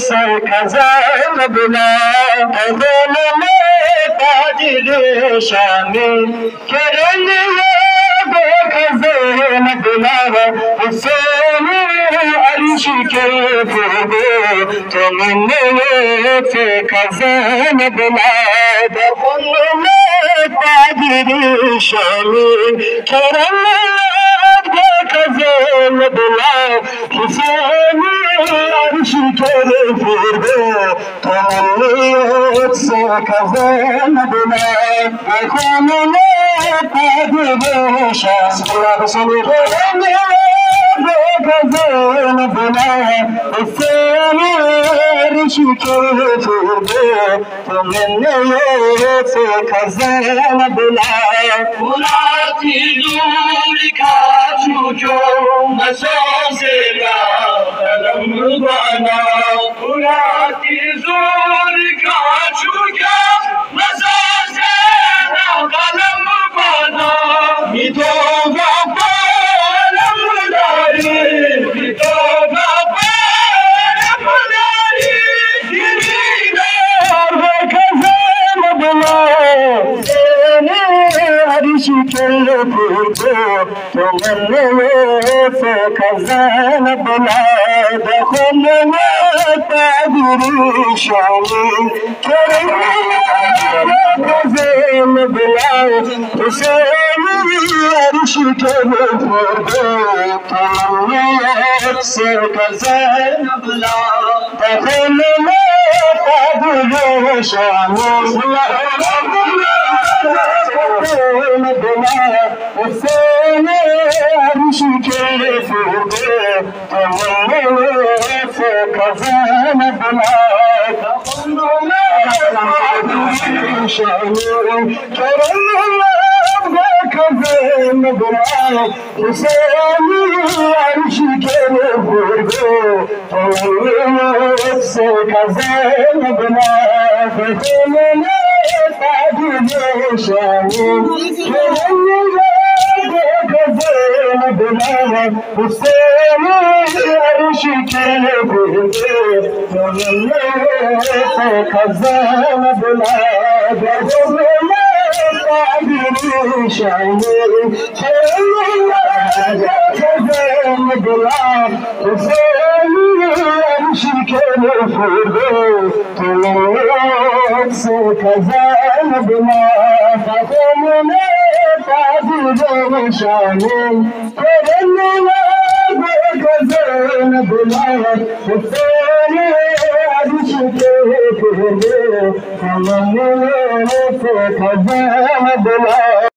Sir Khajan बुला अगल में ताजिर शामिल किरण खजान बुला हुसैन अर्श के फूबो तुमने से खजान बुला अगल में ताजिर शामिल किरण खजान बुला हुसैन अर्श के फूबो तुमने से खजान बुला तुमने ताजिर शामिल खजान बुला हुसैन अर्श के फूबो तुमने से खजान बुला बुलाती दूर का छूचो मसों से कलम बना बुलाती दूर का छूचो मसों से कलम बना मिटो कलम दारी मिटो कलम दारी खजान बुला अर्श के फूबो तुमने से खजान बुला दखल में ताजिर शामिल खजान बुला हुसैन अर्श के फूबो तुमने से खजान बुला दखल में ताजिर शामिल हुसैन अर्श के फूबो तुमने से खजान बुला खजान बुला हुसैन अर्श के फूबो तुमने से खजान बुला ताजिर शामिल खजान बुला हुसैन अर्श के फूबो तुमने से खजान बुला ताजिर शामिल खजान बुला हुसैन अर्श के फूबो तुमने से खजान बुला तुमने ताजिर शामिल खजान बुला हुसैन अर्श के फूबो तुमने से खजान बुला।